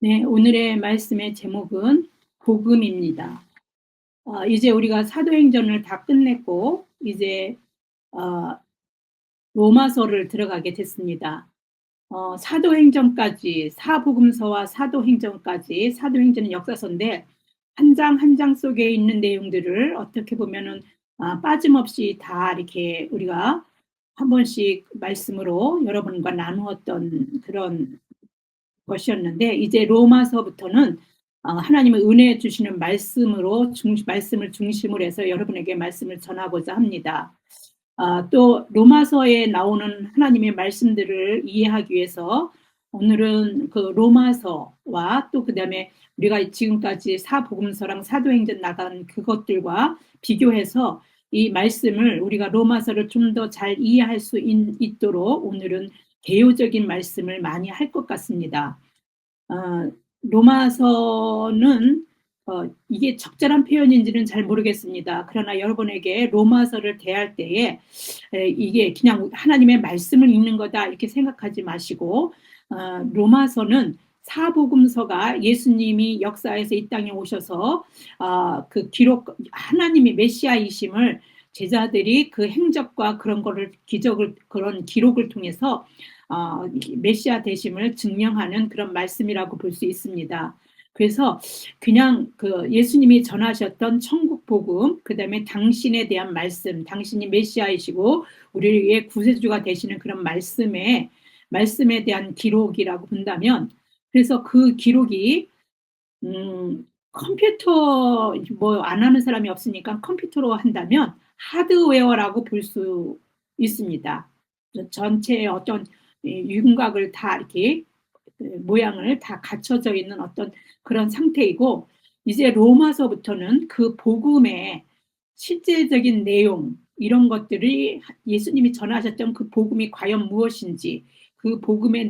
네, 오늘의 말씀의 제목은 복음입니다. 이제 우리가 사도행전을 다 끝냈고, 이제 어, 로마서를 들어가게 됐습니다. 사도행전까지, 사복음서와 사도행전까지, 사도행전은 역사서인데, 한 장 한 장 속에 있는 내용들을 어떻게 보면은 빠짐없이 다 이렇게 우리가 한 번씩 말씀으로 여러분과 나누었던 그런 것이었는데 이제 로마서부터는 하나님의 은혜 주시는 말씀으로 말씀을 중심으로 해서 여러분에게 말씀을 전하고자 합니다. 또 로마서에 나오는 하나님의 말씀들을 이해하기 위해서 오늘은 그 로마서와 또 그다음에 우리가 지금까지 사복음서랑 사도행전 나간 그것들과 비교해서 이 말씀을 우리가 로마서를 좀 더 잘 이해할 수 있도록 오늘은 개요적인 말씀을 많이 할 것 같습니다. 로마서는 이게 적절한 표현인지는 잘 모르겠습니다. 그러나 여러분에게 로마서를 대할 때에 이게 그냥 하나님의 말씀을 읽는 거다 이렇게 생각하지 마시고 로마서는 사복음서가 예수님이 역사에서 이 땅에 오셔서 그 기록 하나님이 메시아이심을 제자들이 그 행적과 그런 거를 기적을 그런 기록을 통해서 메시아 되심을 증명하는 그런 말씀이라고 볼 수 있습니다. 그래서 그냥 그 예수님이 전하셨던 천국 복음, 그다음에 당신에 대한 말씀, 당신이 메시아이시고 우리의 구세주가 되시는 그런 말씀에 대한 기록이라고 본다면, 그래서 그 기록이 컴퓨터 뭐 안 하는 사람이 없으니까 컴퓨터로 한다면 하드웨어라고 볼 수 있습니다. 전체의 어떤 윤곽을 다 이렇게 모양을 다 갖춰져 있는 어떤 그런 상태이고 이제 로마서부터는 그 복음의 실제적인 내용 이런 것들이 예수님이 전하셨던 그 복음이 과연 무엇인지 그 복음의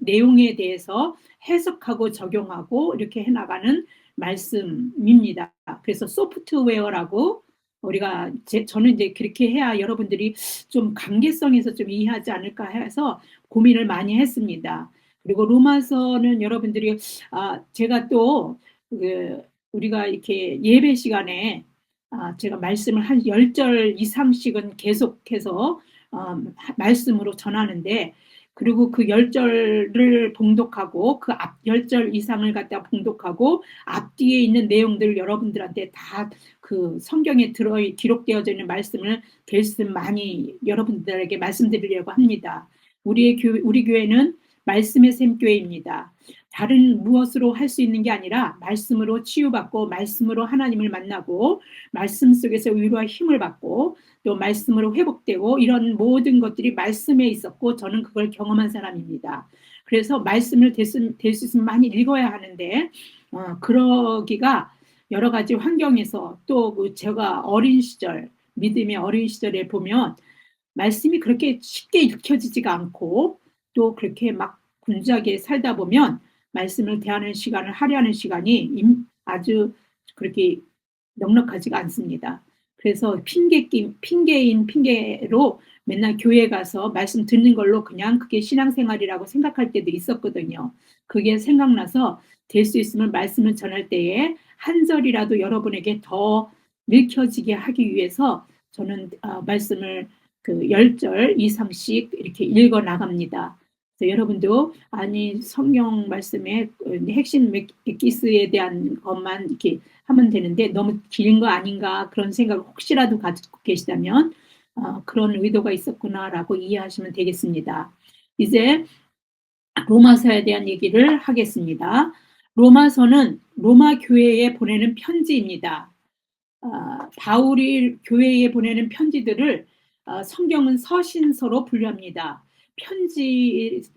내용에 대해서 해석하고 적용하고 이렇게 해나가는 말씀입니다. 그래서 소프트웨어라고 우리가 저는 이제 그렇게 해야 여러분들이 좀 관계성에서 좀 이해하지 않을까 해서 고민을 많이 했습니다. 그리고 로마서는 여러분들이 제가 또 우리가 이렇게 예배 시간에 제가 말씀을 한 10절 이상씩은 계속해서 말씀으로 전하는데 그리고 그 10절을 봉독하고 그 앞 10절 이상을 갖다 봉독하고 앞뒤에 있는 내용들을 여러분들한테 다 그 성경에 기록되어져 있는 말씀을 결씀 많이 여러분들에게 말씀드리려고 합니다. 우리 교회는 말씀의 샘교회입니다. 다른 무엇으로 할 수 있는 게 아니라 말씀으로 치유받고 말씀으로 하나님을 만나고 말씀 속에서 위로와 힘을 받고 또 말씀으로 회복되고 이런 모든 것들이 말씀에 있었고 저는 그걸 경험한 사람입니다. 그래서 말씀을 될 수 있으면 많이 읽어야 하는데 그러기가 여러 가지 환경에서 또 제가 어린 시절 믿음의 어린 시절에 보면 말씀이 그렇게 쉽게 읽혀지지가 않고 또 그렇게 막 분주하게 살다 보면 말씀을 대하는 시간을 할애하는 시간이 아주 그렇게 넉넉하지가 않습니다. 그래서 핑계인 핑계로 맨날 교회 가서 말씀 듣는 걸로 그냥 그게 신앙생활이라고 생각할 때도 있었거든요. 그게 생각나서 될 수 있으면 말씀을 전할 때에 한 절이라도 여러분에게 더 읽혀지게 하기 위해서 저는 말씀을 그 10절 이상씩 이렇게 읽어 나갑니다. 그래서 여러분도 아니 성경 말씀의 핵심 엑기스에 대한 것만 이렇게 하면 되는데 너무 긴 거 아닌가 그런 생각을 혹시라도 가지고 계시다면 그런 의도가 있었구나라고 이해하시면 되겠습니다. 이제 로마서에 대한 얘기를 하겠습니다. 로마서는 로마 교회에 보내는 편지입니다. 바울이 교회에 보내는 편지들을 성경은 서신서로 분류합니다.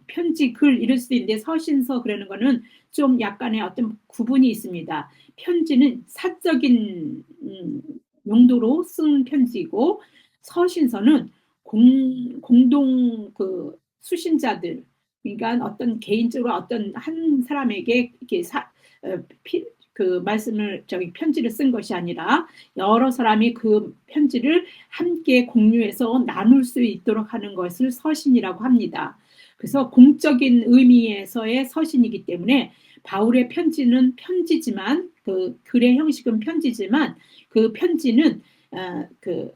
편지 글 이럴 수도 있는데 서신서 그러는 거는 좀 약간의 어떤 구분이 있습니다. 편지는 사적인 용도로 쓴 편지이고 서신서는 공동 그 수신자들 그러니까 어떤 개인적으로 어떤 한 사람에게 이렇게 그 말씀을 편지를 쓴 것이 아니라 여러 사람이 그 편지를 함께 공유해서 나눌 수 있도록 하는 것을 서신이라고 합니다. 그래서 공적인 의미에서의 서신이기 때문에 바울의 편지는 편지지만 그 글의 형식은 편지지만 그 편지는 그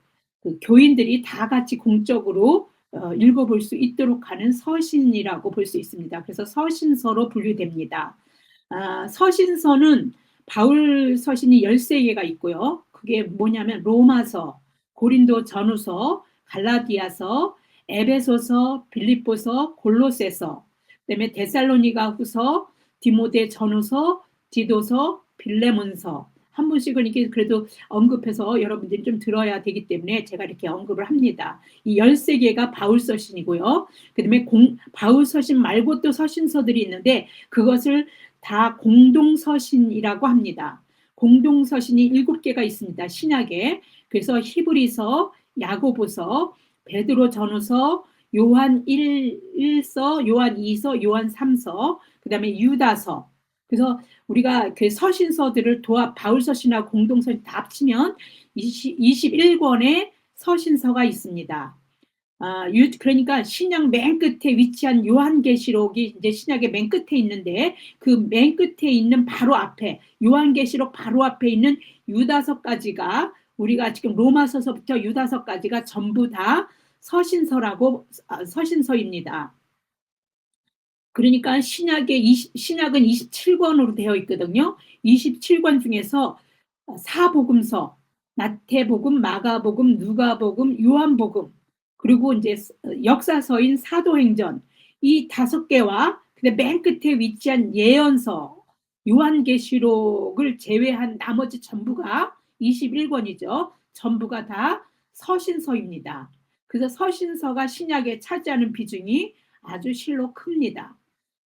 교인들이 다 같이 공적으로 읽어볼 수 있도록 하는 서신이라고 볼 수 있습니다. 그래서 서신서로 분류됩니다. 서신서는 바울 서신이 13개가 있고요. 그게 뭐냐면 로마서, 고린도 전후서, 갈라디아서, 에베소서, 빌립보서, 골로새서, 그다음에 데살로니가 후서, 디모데 전후서, 디도서, 빌레몬서 한 분씩은 이게 그래도 언급해서 여러분들이 좀 들어야 되기 때문에 제가 이렇게 언급을 합니다. 이 13개가 바울 서신이고요. 그다음에 바울 서신 말고 또 서신서들이 있는데 그것을 다 공동서신이라고 합니다. 공동서신이 7개가 있습니다. 신약에. 그래서 히브리서, 야고보서, 베드로 전후서, 요한 1서, 요한 2서, 요한 3서, 그다음에 유다서. 그래서 우리가 그 서신서들을 바울 서신하고 공동서신 다 합치면 21권의 서신서가 있습니다. 그러니까 신약 맨 끝에 위치한 요한계시록이 이제 신약의 맨 끝에 있는데 그 맨 끝에 있는 바로 앞에 요한계시록 바로 앞에 있는 유다서까지가 우리가 지금 로마서서부터 유다서까지가 전부 다 서신서입니다. 그러니까 신약은 27권으로 되어 있거든요. 27권 중에서 사복음서, 마태복음, 마가복음, 누가복음, 요한복음, 그리고 이제 역사서인 사도행전 이 5개와 근데 맨 끝에 위치한 예언서, 요한계시록을 제외한 나머지 전부가 21권이죠. 전부가 다 서신서입니다. 그래서 서신서가 신약에 차지하는 비중이 아주 실로 큽니다.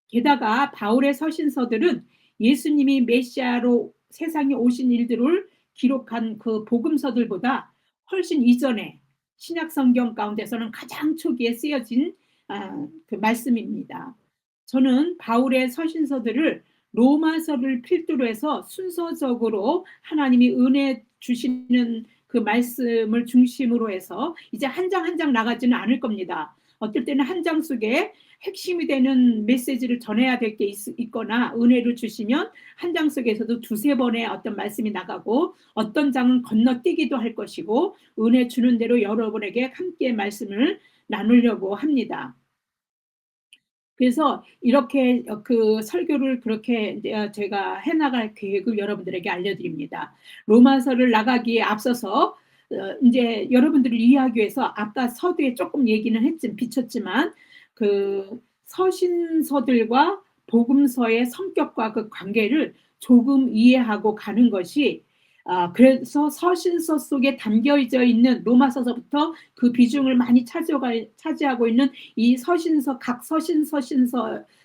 게다가 바울의 서신서들은 예수님이 메시아로 세상에 오신 일들을 기록한 그 복음서들보다 훨씬 이전에 신약 성경 가운데서는 가장 초기에 쓰여진 그 말씀입니다. 저는 바울의 서신서들을 로마서를 필두로 해서 순서적으로 하나님이 은혜 주시는 그 말씀을 중심으로 해서 이제 한 장 한 장 나가지는 않을 겁니다. 어떨 때는 한 장 속에 핵심이 되는 메시지를 전해야 될 게 있거나 은혜를 주시면 한 장 속에서도 2-3번의 어떤 말씀이 나가고 어떤 장은 건너뛰기도 할 것이고 은혜 주는 대로 여러분에게 함께 말씀을 나누려고 합니다. 그래서 이렇게 그 설교를 그렇게 제가 해나갈 계획을 여러분들에게 알려드립니다. 로마서를 나가기에 앞서서 이제 여러분들을 이해하기 위해서 아까 서두에 조금 얘기는 비쳤지만 그 서신서들과 복음서의 성격과 그 관계를 조금 이해하고 가는 것이 그래서 서신서 속에 담겨져 있는 로마서서부터 그 비중을 많이 차지하고 있는 이 각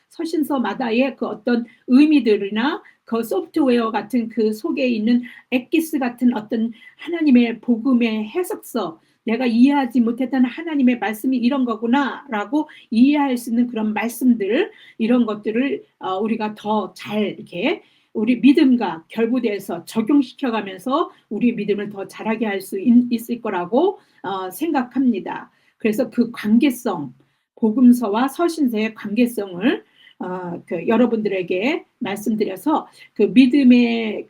서신서마다의 그 어떤 의미들이나 그 소프트웨어 같은 그 속에 있는 엑기스 같은 어떤 하나님의 복음의 해석서, 내가 이해하지 못했던 하나님의 말씀이 이런 거구나라고 이해할 수 있는 그런 말씀들, 이런 것들을 우리가 더 잘 이렇게 우리 믿음과 결부돼서 적용시켜가면서 우리 믿음을 더 자라게 할 수 있을 거라고 생각합니다. 그래서 그 관계성, 복음서와 서신서의 관계성을 여러분들에게 말씀드려서 그 믿음의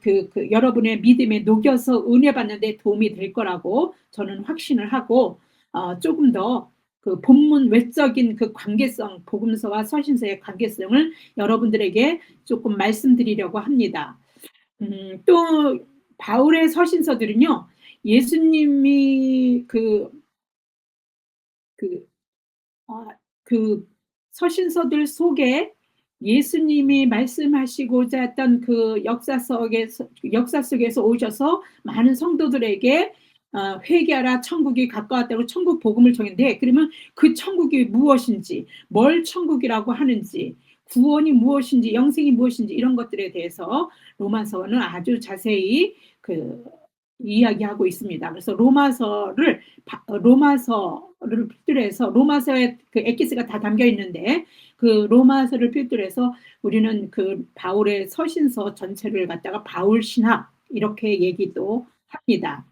여러분의 믿음에 녹여서 은혜 받는 데 도움이 될 거라고 저는 확신을 하고 조금 더 그 본문 외적인 그 관계성, 복음서와 서신서의 관계성을 여러분들에게 조금 말씀드리려고 합니다. 또 바울의 서신서들은요, 예수님이 그 서신서들 속에 예수님이 말씀하시고자 했던 그 역사 속에서 오셔서 많은 성도들에게 회개하라, 천국이 가까웠다고 천국 복음을 전했는데, 그러면 그 천국이 무엇인지, 뭘 천국이라고 하는지, 구원이 무엇인지, 영생이 무엇인지 이런 것들에 대해서 로마서는 아주 자세히 이야기하고 있습니다. 그래서 로마서를 필두로 해서 로마서에 그 엑기스가 다 담겨 있는데 그 로마서를 필두로 해서 우리는 그 바울의 서신서 전체를 갖다가 바울 신학 이렇게 얘기도 합니다.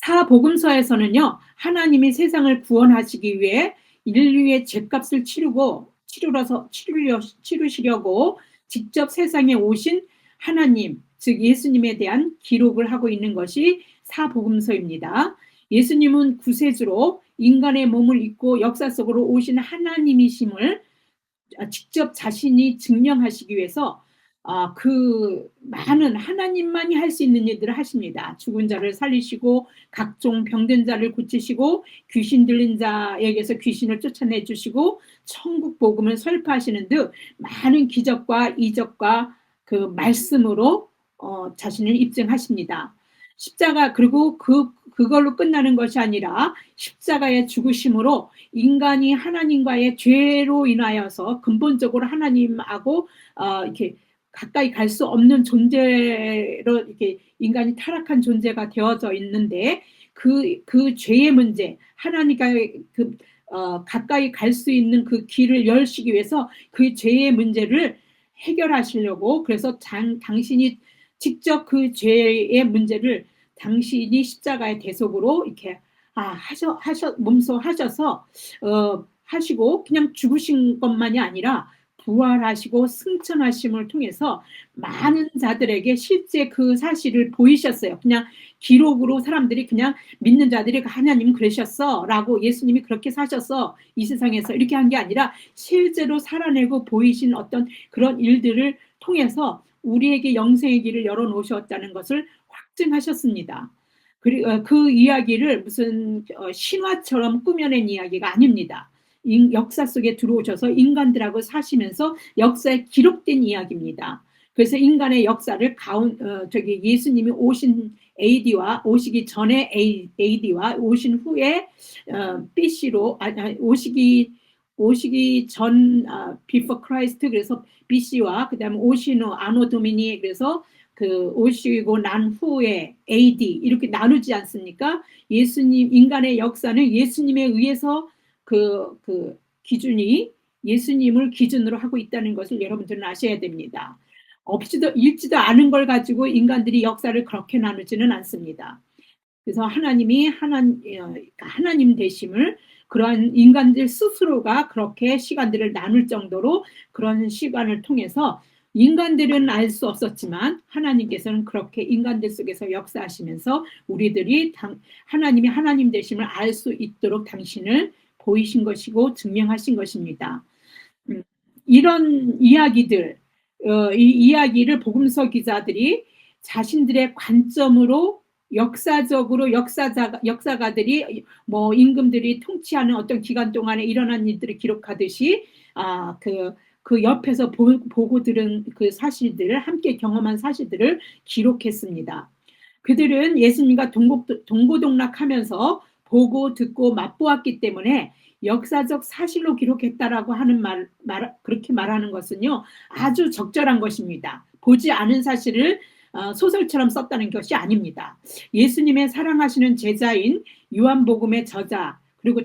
사복음서에서는요, 하나님이 세상을 구원하시기 위해 인류의 죄값을 치르시려고 직접 세상에 오신 하나님, 즉 예수님에 대한 기록을 하고 있는 것이 사복음서입니다. 예수님은 구세주로 인간의 몸을 입고 역사 속으로 오신 하나님이심을 직접 자신이 증명하시기 위해서 그 많은 하나님만이 할 수 있는 일들을 하십니다. 죽은 자를 살리시고 각종 병든 자를 고치시고 귀신 들린 자에게서 귀신을 쫓아내 주시고 천국 복음을 설파하시는 등 많은 기적과 이적과 그 말씀으로 자신을 입증하십니다. 십자가 그리고 그걸로 끝나는 것이 아니라 십자가의 죽으심으로 인간이 하나님과의 죄로 인하여서 근본적으로 하나님하고 이렇게 가까이 갈 수 없는 존재로 이렇게 인간이 타락한 존재가 되어져 있는데 그 죄의 문제, 하나님과 가까이 갈 수 있는 그 길을 열시기 위해서 그 죄의 문제를 해결하시려고 그래서 당신이 직접 그 죄의 문제를 당신이 십자가의 대속으로 이렇게 몸소 하셔서 하시고 그냥 죽으신 것만이 아니라 부활하시고 승천하심을 통해서 많은 자들에게 실제 그 사실을 보이셨어요. 그냥 기록으로 사람들이 그냥 믿는 자들이 하나님 그러셨어 라고 예수님이 그렇게 사셨어 이 세상에서 이렇게 한 게 아니라 실제로 살아내고 보이신 어떤 그런 일들을 통해서 우리에게 영생의 길을 열어놓으셨다는 것을 확증하셨습니다. 그리고 그 이야기를 무슨 신화처럼 꾸며낸 이야기가 아닙니다. 역사 속에 들어오셔서 인간들하고 사시면서 역사에 기록된 이야기입니다. 그래서 인간의 역사를 예수님이 오신 AD와 오시기 전에 AD와 오신 후에 BC로 오시기 전 before Christ 그래서 BC와 그다음에 오신 후 아노 도미니 그래서 오시고 난 후에 AD 이렇게 나누지 않습니까? 인간의 역사는 예수님에 의해서 그 기준이 예수님을 기준으로 하고 있다는 것을 여러분들은 아셔야 됩니다. 읽지도 않은 걸 가지고 인간들이 역사를 그렇게 나누지는 않습니다. 그래서 하나님 되심을 그러한 인간들 스스로가 그렇게 시간들을 나눌 정도로 그런 시간을 통해서 인간들은 알 수 없었지만 하나님께서는 그렇게 인간들 속에서 역사하시면서 우리들이 하나님이 하나님 되심을 알 수 있도록 당신을 보이신 것이고 증명하신 것입니다. 이런 이야기들, 이 이야기를 복음서 기자들이 자신들의 관점으로 역사적으로 역사가들이 뭐 임금들이 통치하는 어떤 기간 동안에 일어난 일들을 기록하듯이 그 옆에서 보고 들은 그 사실들을 함께 경험한 사실들을 기록했습니다. 그들은 예수님과 동고동락하면서 보고 듣고 맛보았기 때문에 역사적 사실로 기록했다라고 하는 그렇게 말하는 것은요 아주 적절한 것입니다. 보지 않은 사실을 소설처럼 썼다는 것이 아닙니다. 예수님의 사랑하시는 제자인 요한복음의 저자 그리고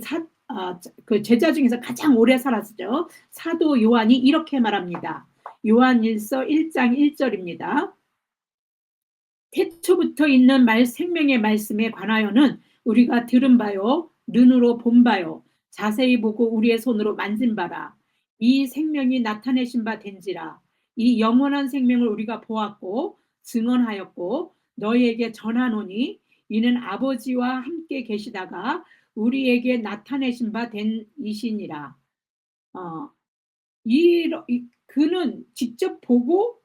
그 제자 중에서 가장 오래 살았죠. 사도 요한이 이렇게 말합니다. 요한일서 1장 1절입니다. 태초부터 있는 생명의 말씀에 관하여는 우리가 들은 바요 눈으로 본 바요 자세히 보고 우리의 손으로 만진 바라. 이 생명이 나타내신 바 된지라. 이 영원한 생명을 우리가 보았고 증언하였고 너희에게 전하노니 이는 아버지와 함께 계시다가 우리에게 나타내신 바 된 이시니라. 그는 직접 보고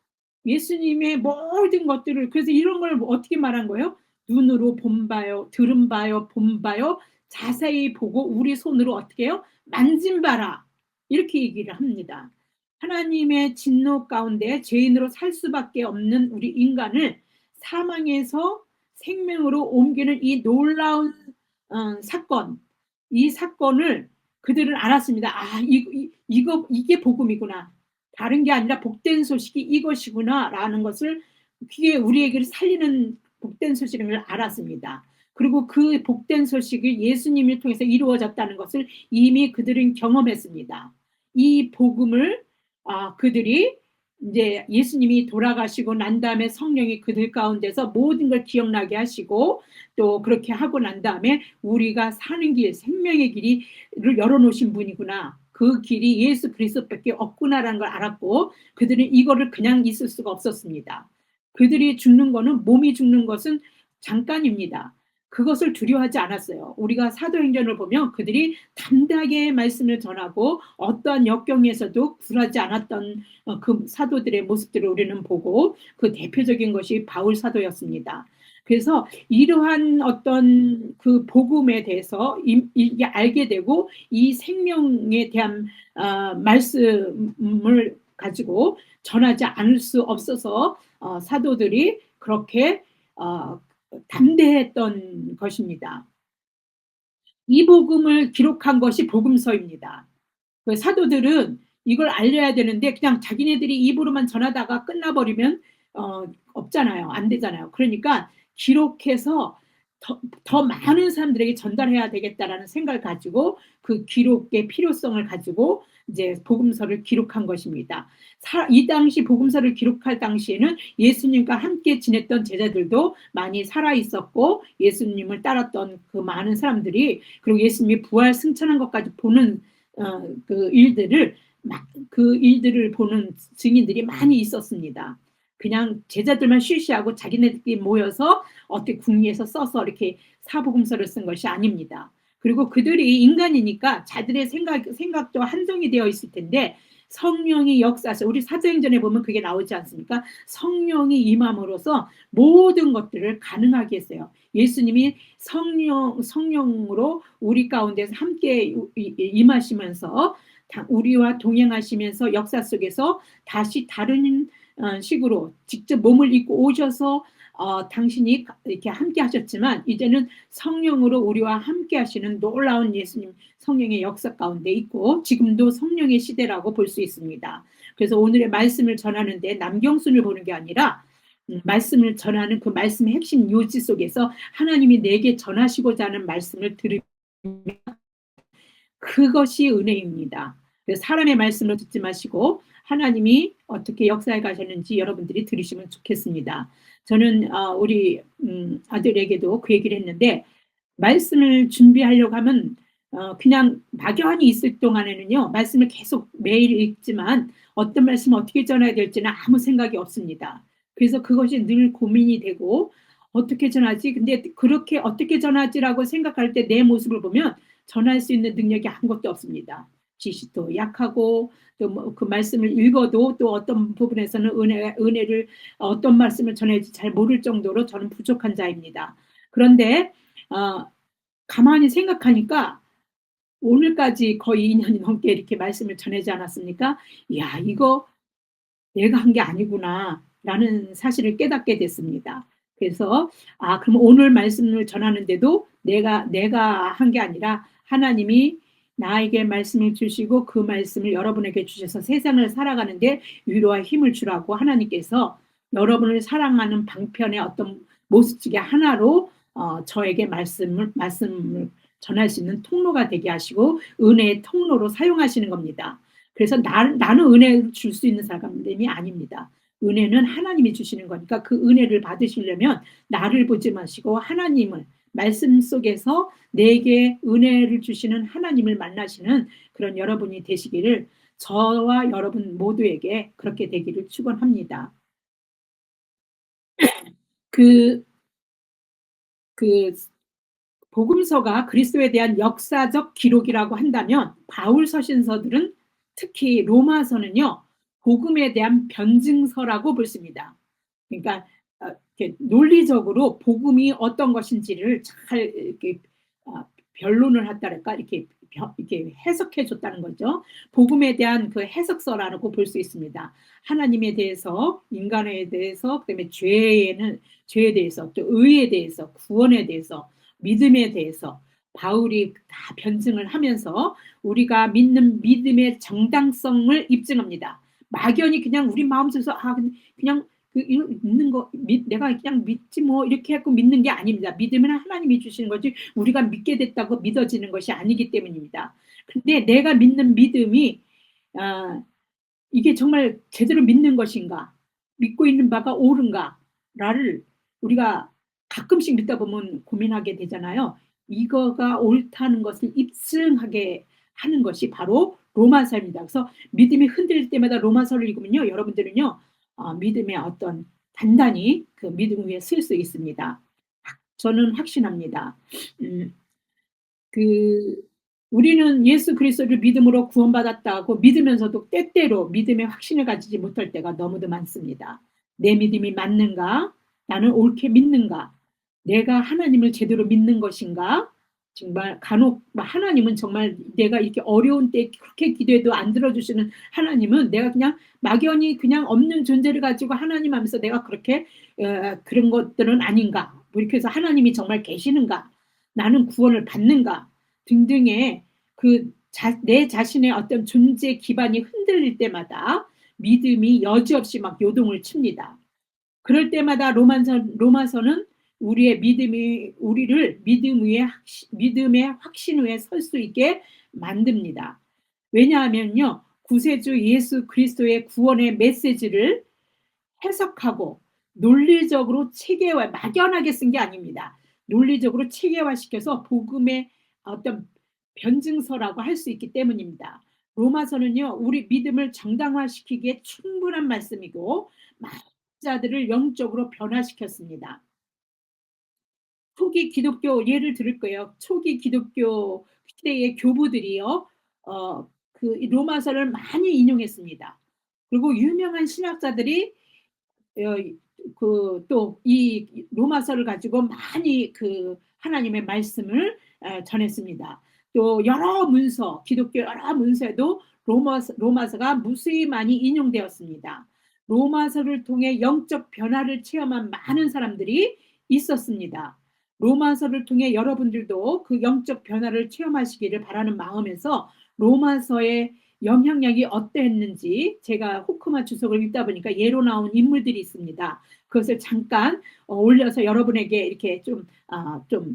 예수님의 모든 것들을 그래서 이런 걸 어떻게 말한 거예요? 눈으로 본 바요, 들은 바요, 본 바요, 자세히 보고 우리 손으로 어떻게 해요? 만진 바라. 이렇게 얘기를 합니다. 하나님의 진노 가운데 죄인으로 살 수밖에 없는 우리 인간을 사망에서 생명으로 옮기는 이 놀라운 사건, 이 사건을 그들은 알았습니다. 이게 복음이구나. 다른 게 아니라 복된 소식이 이것이구나라는 것을 그게 우리에게 살리는 복된 소식을 알았습니다. 그리고 그 복된 소식이 예수님을 통해서 이루어졌다는 것을 이미 그들은 경험했습니다. 이 복음을 그들이 이제 예수님이 돌아가시고 난 다음에 성령이 그들 가운데서 모든 걸 기억나게 하시고 또 그렇게 하고 난 다음에 우리가 사는 길, 생명의 길이를 열어놓으신 분이구나. 그 길이 예수 그리스도밖에 없구나라는 걸 알았고 그들은 이거를 그냥 있을 수가 없었습니다. 그들이 죽는 거는 몸이 죽는 것은 잠깐입니다. 그것을 두려워하지 않았어요. 우리가 사도행전을 보면 그들이 담대하게 말씀을 전하고 어떠한 역경에서도 굴하지 않았던 그 사도들의 모습들을 우리는 보고 그 대표적인 것이 바울 사도였습니다. 그래서 이러한 어떤 그 복음에 대해서 이게 알게 되고 이 생명에 대한 말씀을 가지고 전하지 않을 수 없어서 사도들이 그렇게 담대했던 것입니다. 이 복음을 기록한 것이 복음서입니다. 그 사도들은 이걸 알려야 되는데 그냥 자기네들이 입으로만 전하다가 끝나버리면 없잖아요. 안 되잖아요. 그러니까 기록해서 더 많은 사람들에게 전달해야 되겠다라는 생각을 가지고 그 기록의 필요성을 가지고 이제 복음서를 기록한 것입니다. 이 당시 복음서를 기록할 당시에는 예수님과 함께 지냈던 제자들도 많이 살아 있었고 예수님을 따랐던 그 많은 사람들이 그리고 예수님이 부활 승천한 것까지 보는 그 일들을 보는 증인들이 많이 있었습니다. 그냥 제자들만 쉬쉬하고 자기네들끼리 모여서 어떻게 궁리해서 써서 이렇게 사복음서를 쓴 것이 아닙니다. 그리고 그들이 인간이니까 자들의 생각도 한정이 되어 있을 텐데 성령이 역사하셔. 우리 사도행전에 보면 그게 나오지 않습니까? 성령이 임함으로써 모든 것들을 가능하게 했어요. 예수님이 성령으로 우리 가운데서 함께 임하시면서 우리와 동행하시면서 역사 속에서 다시 다른 식으로 직접 몸을 입고 오셔서 당신이 이렇게 함께 하셨지만 이제는 성령으로 우리와 함께 하시는 놀라운 예수님 성령의 역사 가운데 있고 지금도 성령의 시대라고 볼 수 있습니다. 그래서 오늘의 말씀을 전하는데 남경순을 보는 게 아니라 말씀을 전하는 그 말씀의 핵심 요지 속에서 하나님이 내게 전하시고자 하는 말씀을 들으면 그것이 은혜입니다. 사람의 말씀을 듣지 마시고 하나님이 어떻게 역사해 가셨는지 여러분들이 들으시면 좋겠습니다. 저는 우리 아들에게도 그 얘기를 했는데 말씀을 준비하려고 하면 그냥 막연히 있을 동안에는요. 말씀을 계속 매일 읽지만 어떤 말씀을 어떻게 전해야 될지는 아무 생각이 없습니다. 그래서 그것이 늘 고민이 되고 어떻게 전하지? 근데 그렇게 어떻게 전하지라고 생각할 때 내 모습을 보면 전할 수 있는 능력이 아무것도 없습니다. 지식도 약하고 또 그 말씀을 읽어도 또 어떤 부분에서는 은혜를 어떤 말씀을 전해야지 잘 모를 정도로 저는 부족한 자입니다. 그런데 가만히 생각하니까 오늘까지 거의 2년이 넘게 이렇게 말씀을 전하지 않았습니까? 야, 이거 내가 한 게 아니구나라는 사실을 깨닫게 됐습니다. 그래서 그럼 오늘 말씀을 전하는데도 내가 한 게 아니라 하나님이 나에게 말씀을 주시고 그 말씀을 여러분에게 주셔서 세상을 살아가는데 위로와 힘을 주라고 하나님께서 여러분을 사랑하는 방편의 어떤 모습 중에 하나로 저에게 말씀을 전할 수 있는 통로가 되게 하시고 은혜의 통로로 사용하시는 겁니다. 그래서 나는 은혜를 줄 수 있는 사람이 아닙니다. 은혜는 하나님이 주시는 거니까 그 은혜를 받으시려면 나를 보지 마시고 하나님을 말씀 속에서 내게 은혜를 주시는 하나님을 만나시는 그런 여러분이 되시기를 저와 여러분 모두에게 그렇게 되기를 축원합니다. 그, 그 복음서가 그리스도에 대한 역사적 기록이라고 한다면 바울 서신서들은 특히 로마서는요. 복음에 대한 변증서라고 볼 수 있습니다. 그러니까 이렇게 논리적으로 복음이 어떤 것인지를 잘 이렇게 변론을 했다랄까 이렇게 해석해 줬다는 거죠. 복음에 대한 그 해석서라고 볼 수 있습니다. 하나님에 대해서, 인간에 대해서, 그다음에 죄에 대해서, 또 의에 대해서, 구원에 대해서, 믿음에 대해서 바울이 다 변증을 하면서 우리가 믿는 믿음의 정당성을 입증합니다. 막연히 그냥 우리 마음속에서 그냥 믿는 거 내가 그냥 믿지 뭐 이렇게 하고 믿는 게 아닙니다. 믿음은 하나님이 주시는 거지 우리가 믿게 됐다고 믿어지는 것이 아니기 때문입니다. 근데 내가 믿는 믿음이 이게 정말 제대로 믿는 것인가? 믿고 있는 바가 옳은가?를 우리가 가끔씩 믿다 보면 고민하게 되잖아요. 이거가 옳다는 것을 입증하게 하는 것이 바로 로마서입니다. 그래서 믿음이 흔들릴 때마다 로마서를 읽으면요, 여러분들은요, 믿음의 어떤 단단히 그 믿음 위에 설 수 있습니다. 저는 확신합니다. 음, 그 우리는 예수 그리스도를 믿음으로 구원받았다고 믿으면서도 때때로 믿음의 확신을 가지지 못할 때가 너무도 많습니다. 내 믿음이 맞는가? 나는 옳게 믿는가? 내가 하나님을 제대로 믿는 것인가? 정말 간혹 하나님은 정말 내가 이렇게 어려운 때 그렇게 기도해도 안 들어주시는 하나님은 내가 그냥 막연히 그냥 없는 존재를 가지고 하나님 하면서 내가 그렇게 그런 것들은 아닌가? 뭐 이렇게 해서 하나님이 정말 계시는가? 나는 구원을 받는가? 등등의 내 자신의 어떤 존재 기반이 흔들릴 때마다 믿음이 여지없이 막 요동을 칩니다. 그럴 때마다 로마서는 우리의 믿음이 우리를 믿음의 확신 위에 설 수 있게 만듭니다. 왜냐하면요, 구세주 예수 그리스도의 구원의 메시지를 해석하고 논리적으로 막연하게 쓴 게 아닙니다. 논리적으로 체계화시켜서 복음의 어떤 변증서라고 할 수 있기 때문입니다. 로마서는요, 우리 믿음을 정당화시키기에 충분한 말씀이고 많은 자들을 영적으로 변화시켰습니다. 초기 기독교 예를 들을 거예요. 초기 기독교 시대의 교부들이요, 그 로마서를 많이 인용했습니다. 그리고 유명한 신학자들이 또 이 로마서를 가지고 많이 그 하나님의 말씀을 전했습니다. 또 여러 문서, 기독교 여러 문서에도 로마서가 무수히 많이 인용되었습니다. 로마서를 통해 영적 변화를 체험한 많은 사람들이 있었습니다. 로마서를 통해 여러분들도 그 영적 변화를 체험하시기를 바라는 마음에서 로마서의 영향력이 어땠는지 제가 호크마 주석을 읽다 보니까 예로 나온 인물들이 있습니다. 그것을 잠깐 올려서 여러분에게 이렇게 좀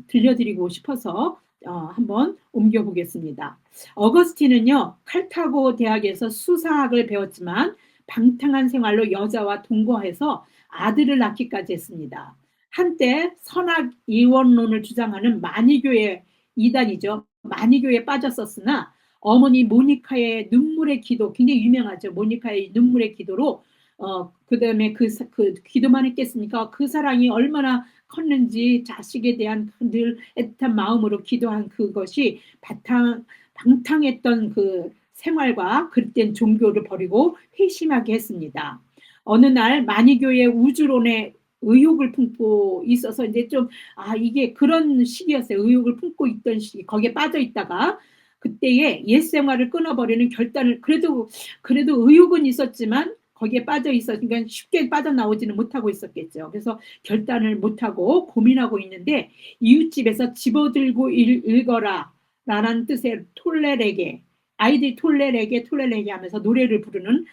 들려드리고 싶어서 한번 옮겨보겠습니다. 어거스틴은요, 칼타고 대학에서 수사학을 배웠지만 방탕한 생활로 여자와 동거해서 아들을 낳기까지 했습니다. 한때 선악 이원론을 주장하는 마니교의 이단이죠. 마니교에 빠졌었으나 어머니 모니카의 눈물의 기도, 굉장히 유명하죠. 모니카의 눈물의 기도로 그다음에 그 기도만 했겠습니까? 그 사랑이 얼마나 컸는지 자식에 대한 늘 애틋한 마음으로 기도한 그것이 방탕했던 그 생활과 그릇된 종교를 버리고 회심하게 했습니다. 어느 날 마니교의 우주론에 의욕을 품고 있어서 이제 이게 그런 시기였어요. 의욕을 품고 있던 시기, 거기에 빠져 있다가 그때에 옛 생활을 끊어버리는 결단을, 그래도 의욕은 있었지만 거기에 빠져 있었으니까 쉽게 빠져나오지는 못하고 있었겠죠. 그래서 결단을 못하고 고민하고 있는데 이웃집에서 집어들고 읽어라 라는 뜻의 톨레레게, 아이들이 톨레레게 하면서 노래를 부르는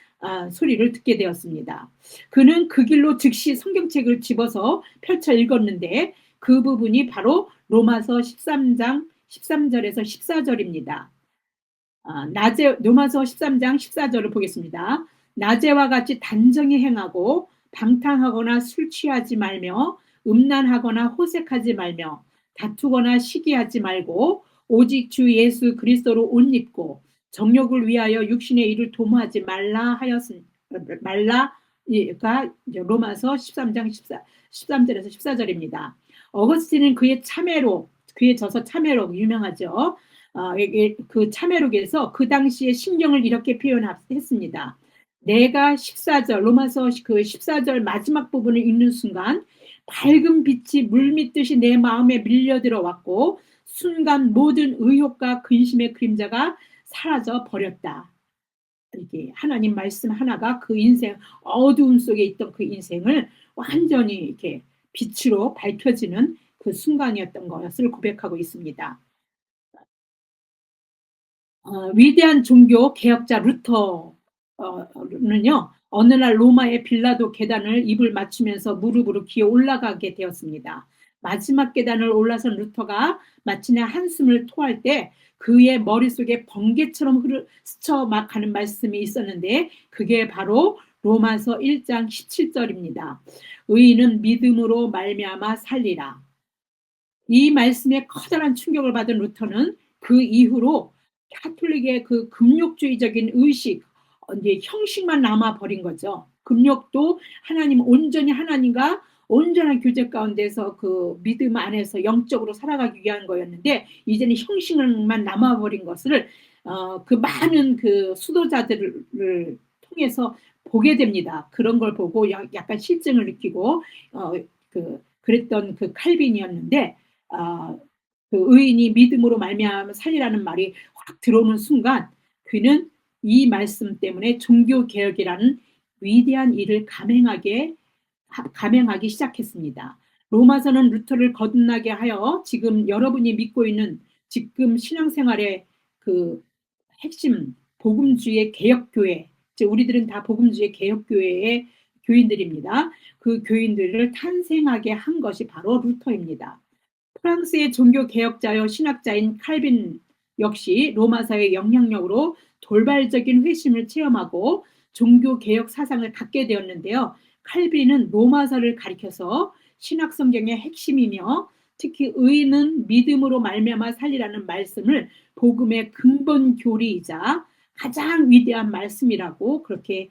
소리를 듣게 되었습니다. 그는 그 길로 즉시 성경책을 집어서 펼쳐 읽었는데 그 부분이 바로 로마서 13장 13절에서 14절입니다. 로마서 13장 14절을 보겠습니다. 낮에와 같이 단정히 행하고 방탕하거나 술 취하지 말며 음란하거나 호색하지 말며 다투거나 시기하지 말고 오직 주 예수 그리스도로 옷 입고 정욕을 위하여 육신의 일을 도모하지 말라 하였으니 말라가 로마서 13장 13절에서 14절입니다. 어거스틴은 그의 저서 참회록 유명하죠. 그 참회록에서 그 당시의 심경을 이렇게 표현했습니다. 내가 14절 로마서 그 14절 마지막 부분을 읽는 순간 밝은 빛이 물밀듯이 내 마음에 밀려들어 왔고 순간 모든 의욕과 근심의 그림자가 사라져 버렸다. 이게 하나님 말씀 하나가 그 인생 어두움 속에 있던 그 인생을 완전히 이렇게 빛으로 밝혀지는 그 순간이었던 것을 고백하고 있습니다. 위대한 종교 개혁자 루터는요, 어느 날 로마의 빌라도 계단을 입을 맞추면서 무릎으로 기어 올라가게 되었습니다. 마지막 계단을 올라선 루터가 마침내 한숨을 토할 때 그의 머릿속에 번개처럼 스쳐 막 가는 말씀이 있었는데 그게 바로 로마서 1장 17절입니다. 의인은 믿음으로 말미암아 살리라. 이 말씀에 커다란 충격을 받은 루터는 그 이후로 카톨릭의 그 금욕주의적인 의식, 이제 형식만 남아버린 거죠. 금욕도 하나님, 온전히 하나님과 온전한 교제 가운데서 그 믿음 안에서 영적으로 살아가기 위한 거였는데 이제는 형식만 남아버린 것을 그 많은 그 수도자들을 통해서 보게 됩니다. 그런 걸 보고 약간 실증을 느끼고 그랬던 그 칼빈이었는데 그 의인이 믿음으로 말미암아 살리라는 말이 확 들어오는 순간 그는 이 말씀 때문에 종교개혁이라는 위대한 일을 감행하기 시작했습니다. 로마서는 루터를 거듭나게 하여 지금 여러분이 믿고 있는 지금 신앙생활의 그 핵심 복음주의 개혁교회, 즉 우리들은 다 복음주의 개혁교회의 교인들입니다. 그 교인들을 탄생하게 한 것이 바로 루터입니다. 프랑스의 종교개혁자여 신학자인 칼빈 역시 로마서의 영향력으로 돌발적인 회심을 체험하고 종교개혁 사상을 갖게 되었는데요. 칼빈은 로마서를 가리켜서 신학성경의 핵심이며 특히 의인은 믿음으로 말미암아 살리라는 말씀을 복음의 근본 교리이자 가장 위대한 말씀이라고 그렇게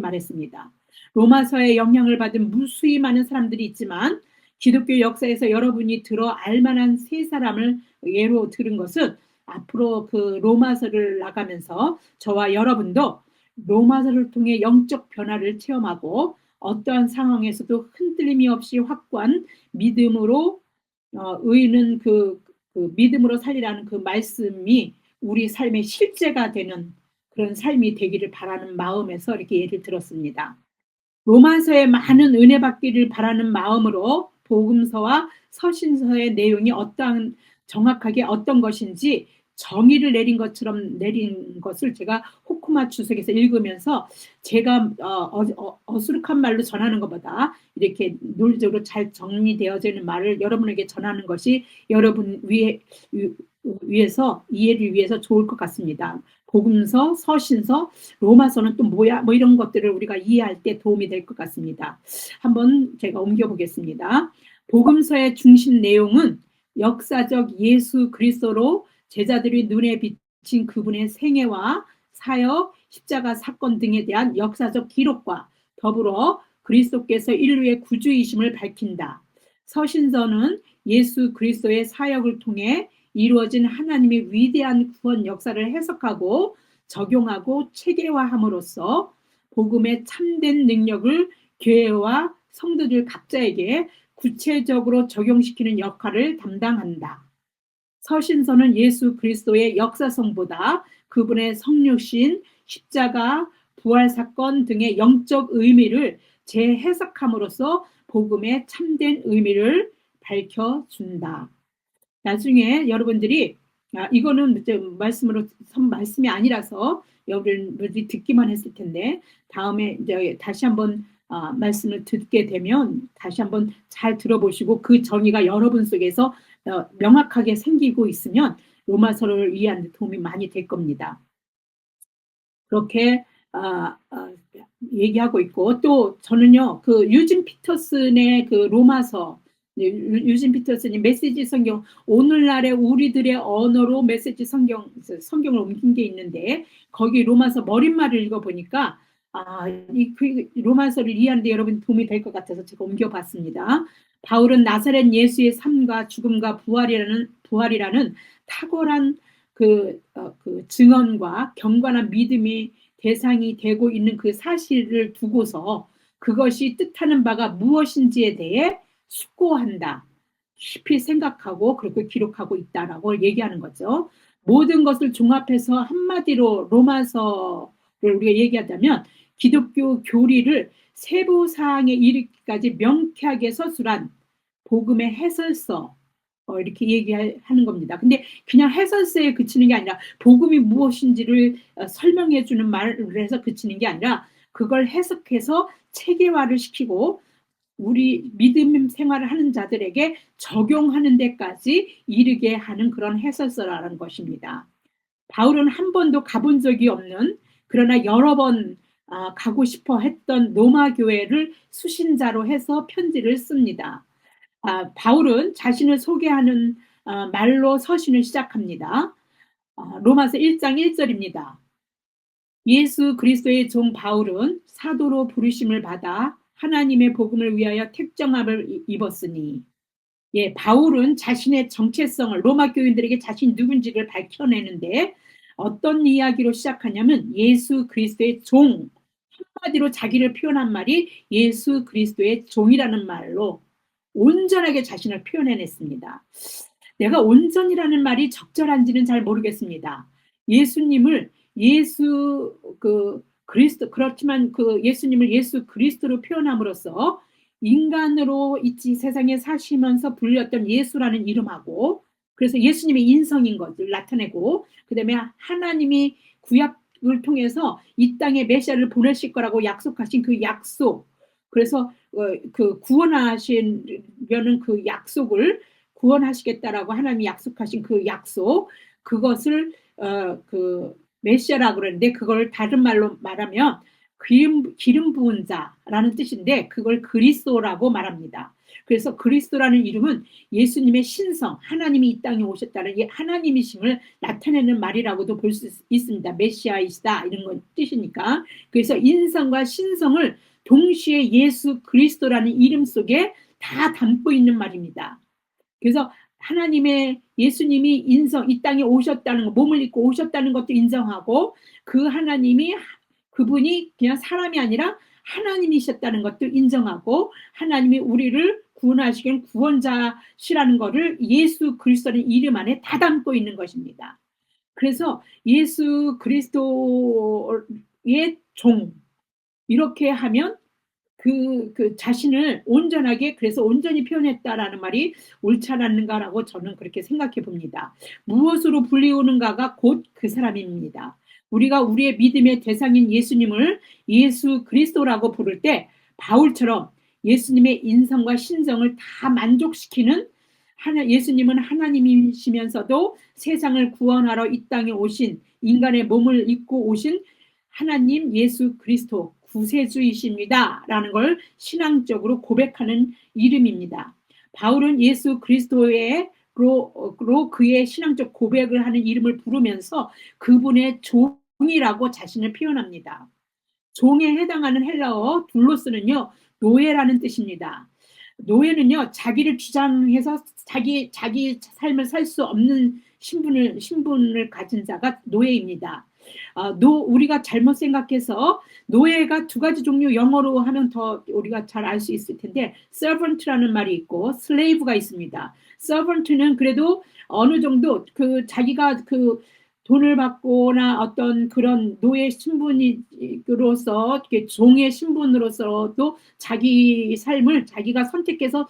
말했습니다. 로마서의 영향을 받은 무수히 많은 사람들이 있지만 기독교 역사에서 여러분이 들어 알만한 세 사람을 예로 들은 것은 앞으로 그 로마서를 나가면서 저와 여러분도 로마서를 통해 영적 변화를 체험하고 어떠한 상황에서도 흔들림이 없이 확고한 믿음으로 의인은 그 믿음으로 살리라는 그 말씀이 우리 삶의 실제가 되는 그런 삶이 되기를 바라는 마음에서 이렇게 예를 들었습니다. 로마서에 많은 은혜 받기를 바라는 마음으로 복음서와 서신서의 내용이 정확하게 어떤 것인지 정의를 내린 것을 제가 호쿠마 주석에서 읽으면서 제가 어수룩한 말로 전하는 것보다 이렇게 논리적으로 잘 정리되어져 있는 말을 여러분에게 전하는 것이 여러분 위해서 이해를 위해서 좋을 것 같습니다. 복음서, 서신서, 로마서는 또 뭐야? 뭐 이런 것들을 우리가 이해할 때 도움이 될 것 같습니다. 한번 제가 옮겨보겠습니다. 복음서의 중심 내용은 역사적 예수 그리스도로 제자들이 눈에 비친 그분의 생애와 사역, 십자가 사건 등에 대한 역사적 기록과 더불어 그리스도께서 인류의 구주이심을 밝힌다. 서신서는 예수 그리스도의 사역을 통해 이루어진 하나님의 위대한 구원 역사를 해석하고 적용하고 체계화함으로써 복음의 참된 능력을 교회와 성도들 각자에게 구체적으로 적용시키는 역할을 담당한다. 서신서는 예수 그리스도의 역사성보다 그분의 성육신, 십자가, 부활 사건 등의 영적 의미를 재해석함으로써 복음의 참된 의미를 밝혀준다. 나중에 여러분들이 이거는 말씀이 아니라서 여러분들이 듣기만 했을 텐데 다음에 이제 다시 한번 말씀을 듣게 되면 다시 한번 잘 들어보시고 그 정의가 여러분 속에서 명확하게 생기고 있으면 로마서를 이해하는 데 도움이 많이 될 겁니다. 그렇게 얘기하고 있고 또 저는요 그 유진 피터슨의 그 로마서 유진 피터슨이 메시지 성경 오늘날의 우리들의 언어로 메시지 성경을 옮긴 게 있는데 거기 로마서 머릿말을 읽어보니까 로마서를 이해하는 데 여러분 도움이 될 것 같아서 제가 옮겨봤습니다. 바울은 나사렛 예수의 삶과 죽음과 부활이라는 탁월한 그 증언과 경건한 믿음이 대상이 되고 있는 그 사실을 두고서 그것이 뜻하는 바가 무엇인지에 대해 숙고한다. 깊이 생각하고 그렇게 기록하고 있다라고 얘기하는 거죠. 모든 것을 종합해서 한마디로 로마서를 우리가 얘기하자면 기독교 교리를 세부 사항에 이르기까지 명쾌하게 서술한 복음의 해설서 이렇게 얘기하는 겁니다. 근데 그냥 해설서에 그치는 게 아니라 복음이 무엇인지를 설명해 주는 말을 해서 그치는 게 아니라 그걸 해석해서 체계화를 시키고 우리 믿음 생활을 하는 자들에게 적용하는 데까지 이르게 하는 그런 해설서라는 것입니다. 바울은 한 번도 가본 적이 없는, 그러나 여러 번 가고 싶어 했던 로마 교회를 수신자로 해서 편지를 씁니다. 바울은 자신을 소개하는 말로 서신을 시작합니다. 로마서 1장 1절입니다. 예수 그리스도의 종 바울은 사도로 부르심을 받아 하나님의 복음을 위하여 택정함을 입었으니, 예, 바울은 자신의 정체성을 로마 교인들에게 자신이 누군지를 밝혀내는데 어떤 이야기로 시작하냐면 예수 그리스도의 종, 한마디로 자기를 표현한 말이 예수 그리스도의 종이라는 말로 온전하게 자신을 표현해냈습니다. 내가 온전이라는 말이 적절한지는 잘 모르겠습니다. 예수님을 예수 그리스도, 그렇지만 그 예수님을 예수 그리스도로 표현함으로써 인간으로 있지 세상에 사시면서 불렸던 예수라는 이름하고, 그래서 예수님의 인성인 것을 나타내고, 그다음에 하나님이 구약을 통해서 이 땅에 메시아를 보내실 거라고 약속하신 그 약속, 그래서 그 구원하시려는 그 약속을 구원하시겠다라고 하나님이 약속하신 그 약속, 그것을 그 메시아라고 그러는데 그걸 다른 말로 말하면 기름 부은 자라는 뜻인데 그걸 그리스도라고 말합니다. 그래서 그리스도라는 이름은 예수님의 신성, 하나님이 이 땅에 오셨다는 하나님이심을 나타내는 말이라고도 볼 수 있습니다. 메시아이시다 이런 건 뜻이니까. 그래서 인성과 신성을 동시에 예수 그리스도라는 이름 속에 다 담고 있는 말입니다. 그래서 하나님의 예수님이 인성, 이 땅에 오셨다는 거, 몸을 입고 오셨다는 것도 인정하고, 그 하나님이 그분이 그냥 사람이 아니라 하나님이셨다는 것도 인정하고, 하나님이 우리를 구원하시기엔 구원자시라는 것을 예수 그리스도는 이름 안에 다 담고 있는 것입니다. 그래서 예수 그리스도의 종, 이렇게 하면 그 자신을 온전하게, 그래서 온전히 표현했다라는 말이 옳지 않았는가라고 저는 그렇게 생각해 봅니다. 무엇으로 불리우는가가 곧 그 사람입니다. 우리가 우리의 믿음의 대상인 예수님을 예수 그리스도라고 부를 때 바울처럼 예수님의 인성과 신성을 다 만족시키는, 예수님은 하나님이시면서도 세상을 구원하러 이 땅에 오신, 인간의 몸을 입고 오신 하나님 예수 그리스도 구세주이십니다 라는 걸 신앙적으로 고백하는 이름입니다. 바울은 예수 그리스도로 그의 신앙적 고백을 하는 이름을 부르면서 그분의 종이라고 자신을 표현합니다. 종에 해당하는 헬라어 둘로스는요, 노예라는 뜻입니다. 노예는요, 자기를 주장해서 자기 삶을 살 수 없는 신분을 가진 자가 노예입니다. 우리가 잘못 생각해서 노예가 두 가지 종류, 영어로 하면 더 우리가 잘 알 수 있을 텐데 servant라는 말이 있고 slave가 있습니다. servant는 그래도 어느 정도 그 자기가 그 돈을 받거나 어떤 그런 노예 신분으로서, 종의 신분으로서도 자기 삶을 자기가 선택해서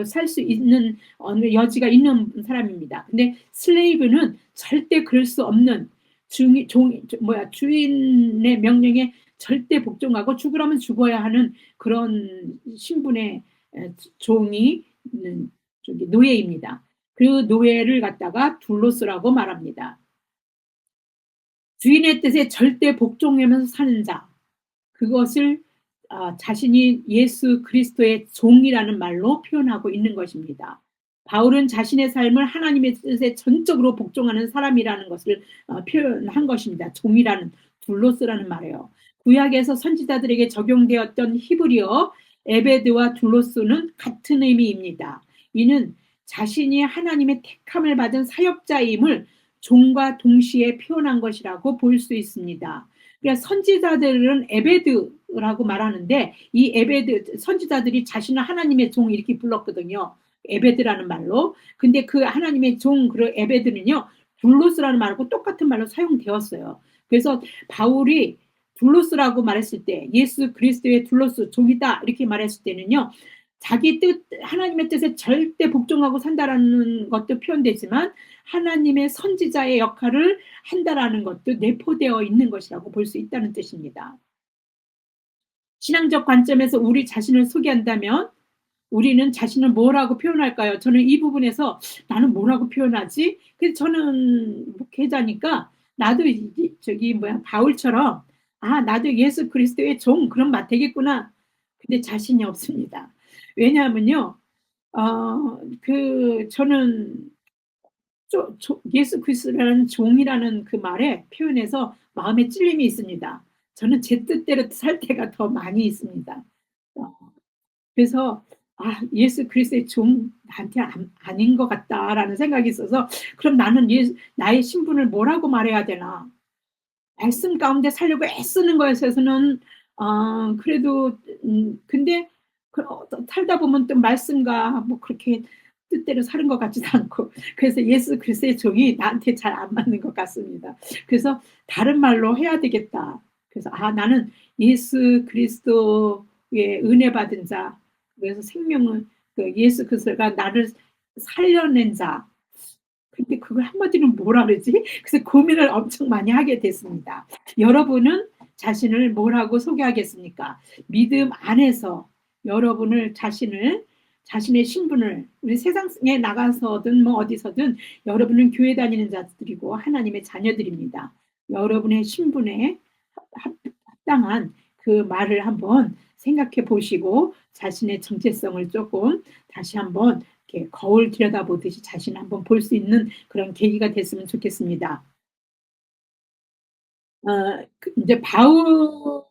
살 수 있는 어느 여지가 있는 사람입니다. 근데 슬레이브는 절대 그럴 수 없는, 주인의 명령에 절대 복종하고 죽으라면 죽어야 하는 그런 신분의 종이 노예입니다. 그 노예를 갖다가 둘로스라고 말합니다. 주인의 뜻에 절대 복종하면서 사는 자, 그것을 자신이 예수 그리스도의 종이라는 말로 표현하고 있는 것입니다. 바울은 자신의 삶을 하나님의 뜻에 전적으로 복종하는 사람이라는 것을 표현한 것입니다. 종이라는, 둘로스라는 말이에요. 구약에서 선지자들에게 적용되었던 히브리어 에베드와 둘로스는 같은 의미입니다. 이는 자신이 하나님의 택함을 받은 사역자임을 종과 동시에 표현한 것이라고 볼 수 있습니다. 그러니까 선지자들은 에베드라고 말하는데 이 에베드, 선지자들이 자신을 하나님의 종 이렇게 불렀거든요. 에베드라는 말로. 근데 그 하나님의 종, 그 에베드는요, 둘로스라는 말하고 똑같은 말로 사용되었어요. 그래서 바울이 둘로스라고 말했을 때, 예수 그리스도의 둘로스, 종이다 이렇게 말했을 때는요, 자기 뜻, 하나님의 뜻에 절대 복종하고 산다라는 것도 표현되지만 하나님의 선지자의 역할을 한다라는 것도 내포되어 있는 것이라고 볼 수 있다는 뜻입니다. 신앙적 관점에서 우리 자신을 소개한다면 우리는 자신을 뭐라고 표현할까요? 저는 이 부분에서 나는 뭐라고 표현하지? 그래서 저는 목회자니까 나도 저기 뭐야 바울처럼 아 나도 예수 그리스도의 종 그런 맛 되겠구나. 근데 자신이 없습니다. 왜냐하면요, 저는 예수 그리스도라는 종이라는 그 말에 표현에서 마음에 찔림이 있습니다. 저는 제 뜻대로 살 때가 더 많이 있습니다. 어, 그래서 아 예수 그리스도의 종 나한테 아닌 것 같다라는 생각이 있어서 그럼 나는 나의 신분을 뭐라고 말해야 되나? 말씀 가운데 살려고 애쓰는 것에서는 그래도 근데 살다 보면 또 말씀과 뭐 그렇게 뜻대로 사는 것 같지도 않고 그래서 예수 그리스도의 종이 나한테 잘 안 맞는 것 같습니다. 그래서 다른 말로 해야 되겠다. 그래서 아 나는 예수 그리스도의 은혜 받은 자 그래서 생명을 예수 그리스도가 나를 살려낸 자 근데 그걸 한마디로 뭐라 그러지? 그래서 고민을 엄청 많이 하게 됐습니다. 여러분은 자신을 뭐라고 소개하겠습니까? 믿음 안에서 여러분을 자신의 신분을 우리 세상에 나가서든 뭐 어디서든 여러분은 교회 다니는 자들이고 하나님의 자녀들입니다. 여러분의 신분에 합당한 그 말을 한번 생각해 보시고 자신의 정체성을 조금 다시 한번 이렇게 거울 들여다보듯이 자신을 한번 볼 수 있는 그런 계기가 됐으면 좋겠습니다. 이제 바울은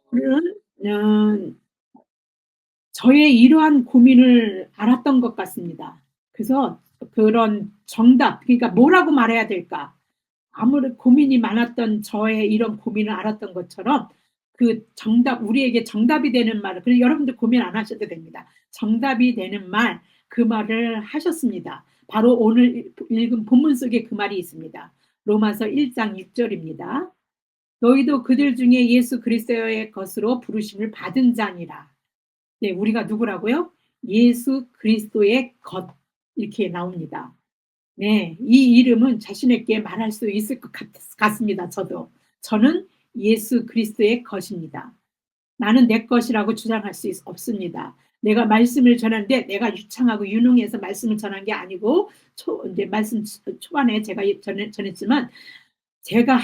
저의 이러한 고민을 알았던 것 같습니다. 그래서 그런 정답, 그러니까 뭐라고 말해야 될까? 아무리 고민이 많았던 저의 이런 고민을 알았던 것처럼 그 정답, 우리에게 정답이 되는 말을, 그래서 여러분들 고민 안 하셔도 됩니다. 정답이 되는 말, 그 말을 하셨습니다. 바로 오늘 읽은 본문 속에 그 말이 있습니다. 로마서 1장 6절입니다. 너희도 그들 중에 예수 그리스도의 것으로 부르심을 받은 자니라. 네, 우리가 누구라고요? 예수 그리스도의 것. 이렇게 나옵니다. 네, 이 이름은 자신있게 말할 수 있을 것 같습니다. 저는 예수 그리스도의 것입니다. 나는 내 것이라고 주장할 수 없습니다. 내가 말씀을 전하는데 내가 유창하고 유능해서 말씀을 전한 게 아니고 이제 말씀 초반에 제가 전했지만 제가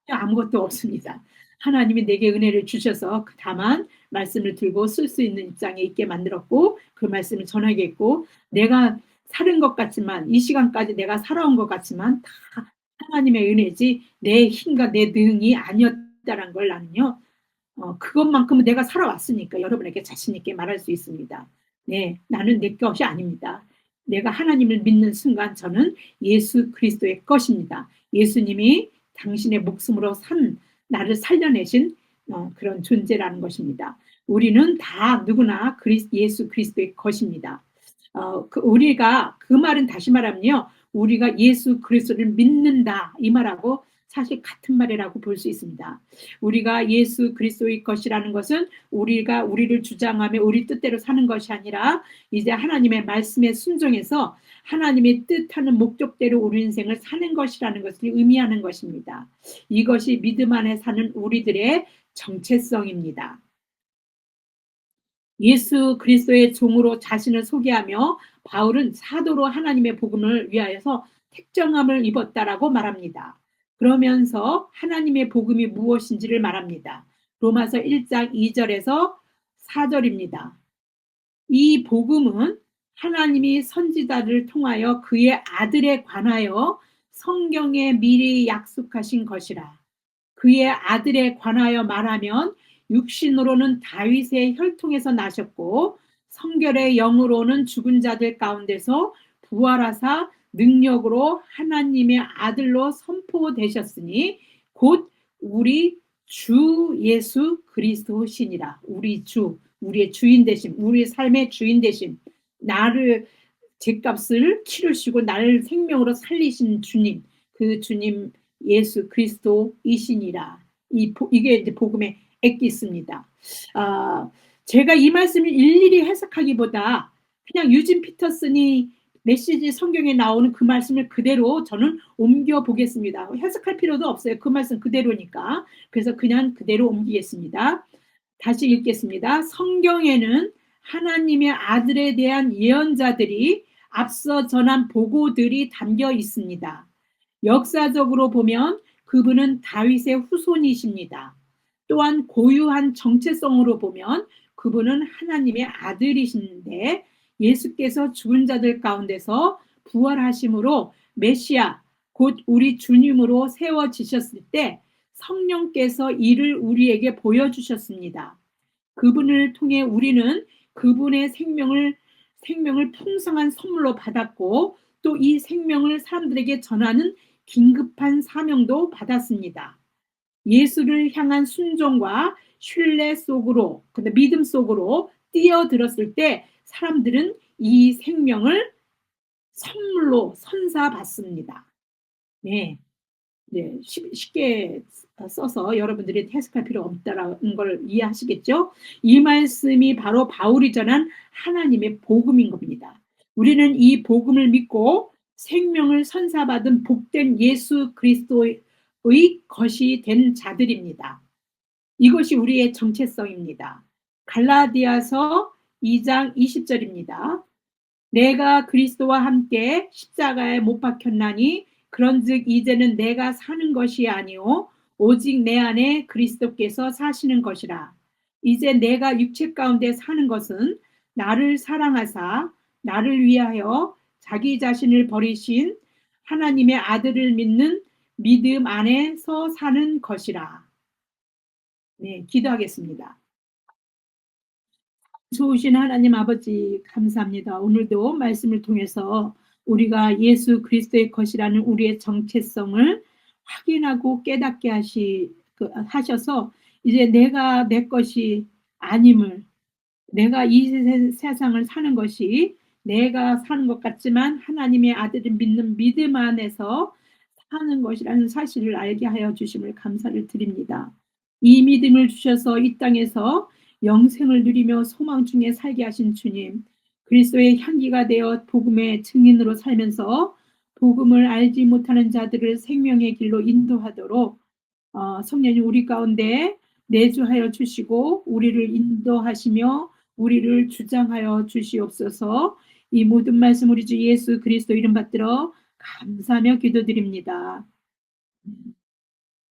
아무것도 없습니다. 하나님이 내게 은혜를 주셔서 다만 말씀을 들고 쓸 수 있는 입장에 있게 만들었고 그 말씀을 전하겠고 내가 살은 것 같지만 이 시간까지 내가 살아온 것 같지만 다 하나님의 은혜지 내 힘과 내 능이 아니었다는 걸 나는요. 그것만큼은 내가 살아왔으니까 여러분에게 자신 있게 말할 수 있습니다. 네, 나는 내 것이 아닙니다. 내가 하나님을 믿는 순간 저는 예수 그리스도의 것입니다. 예수님이 당신의 목숨으로 나를 살려내신 그런 존재라는 것입니다. 우리는 다 누구나 예수 그리스도의 것입니다. 우리가 그 말은 다시 말하면요. 우리가 예수 그리스도를 믿는다 이 말하고 사실 같은 말이라고 볼 수 있습니다. 우리가 예수 그리스도의 것이라는 것은 우리가 우리를 주장하며 우리 뜻대로 사는 것이 아니라 이제 하나님의 말씀에 순종해서 하나님의 뜻하는 목적대로 우리 인생을 사는 것이라는 것을 의미하는 것입니다. 이것이 믿음 안에 사는 우리들의 정체성입니다. 예수 그리스도의 종으로 자신을 소개하며 바울은 사도로 하나님의 복음을 위하여서 택정함을 입었다라고 말합니다. 그러면서 하나님의 복음이 무엇인지를 말합니다. 로마서 1장 2절에서 4절입니다. 이 복음은 하나님이 선지자를 통하여 그의 아들에 관하여 성경에 미리 약속하신 것이라. 그의 아들에 관하여 말하면 육신으로는 다윗의 혈통에서 나셨고 성결의 영으로는 죽은 자들 가운데서 부활하사 능력으로 하나님의 아들로 선포되셨으니 곧 우리 주 예수 그리스도시니라. 우리 주, 우리의 주인 되심, 우리의 삶의 주인 되심, 나를 죗값을 치르시고 나를 생명으로 살리신 주님, 그 주님 예수 그리스도이시니라. 이게 이제 복음의 엑기스입니다. 제가 이 말씀을 일일이 해석하기보다 그냥 유진 피터슨이 메시지 성경에 나오는 그 말씀을 그대로 저는 옮겨 보겠습니다. 해석할 필요도 없어요. 그 말씀 그대로니까. 그래서 그냥 그대로 옮기겠습니다. 다시 읽겠습니다. 성경에는 하나님의 아들에 대한 예언자들이 앞서 전한 보고들이 담겨 있습니다. 역사적으로 보면 그분은 다윗의 후손이십니다. 또한 고유한 정체성으로 보면 그분은 하나님의 아들이신데 예수께서 죽은 자들 가운데서 부활하심으로 메시아 곧 우리 주님으로 세워지셨을 때 성령께서 이를 우리에게 보여주셨습니다. 그분을 통해 우리는 그분의 생명을 풍성한 선물로 받았고 또 이 생명을 사람들에게 전하는 긴급한 사명도 받았습니다. 예수를 향한 순종과 신뢰 속으로, 믿음 속으로 뛰어들었을 때 사람들은 이 생명을 선물로 선사받습니다. 네. 네, 쉽게 써서 여러분들이 해석할 필요 없다라는 걸 이해하시겠죠? 이 말씀이 바로 바울이 전한 하나님의 복음인 겁니다. 우리는 이 복음을 믿고 생명을 선사받은 복된 예수 그리스도의 것이 된 자들입니다. 이것이 우리의 정체성입니다. 갈라디아서 2장 20절입니다. 내가 그리스도와 함께 십자가에 못 박혔나니 그런즉 이제는 내가 사는 것이 아니요 오직 내 안에 그리스도께서 사시는 것이라. 이제 내가 육체 가운데 사는 것은 나를 사랑하사 나를 위하여 자기 자신을 버리신 하나님의 아들을 믿는 믿음 안에서 사는 것이라. 네, 기도하겠습니다. 좋으신 하나님 아버지 감사합니다. 오늘도 말씀을 통해서 우리가 예수 그리스도의 것이라는 우리의 정체성을 확인하고 깨닫게 하셔서 이제 내가 내 것이 아님을, 내가 이 세상을 사는 것이 내가 사는 것 같지만 하나님의 아들을 믿는 믿음 안에서 사는 것이라는 사실을 알게 하여 주심을 감사를 드립니다. 이 믿음을 주셔서 이 땅에서 영생을 누리며 소망 중에 살게 하신 주님, 그리스도의 향기가 되어 복음의 증인으로 살면서 복음을 알지 못하는 자들을 생명의 길로 인도하도록 성령님 우리 가운데 내주하여 주시고 우리를 인도하시며 우리를 주장하여 주시옵소서. 이 모든 말씀 우리 주 예수 그리스도 이름 받들어 감사하며 기도드립니다.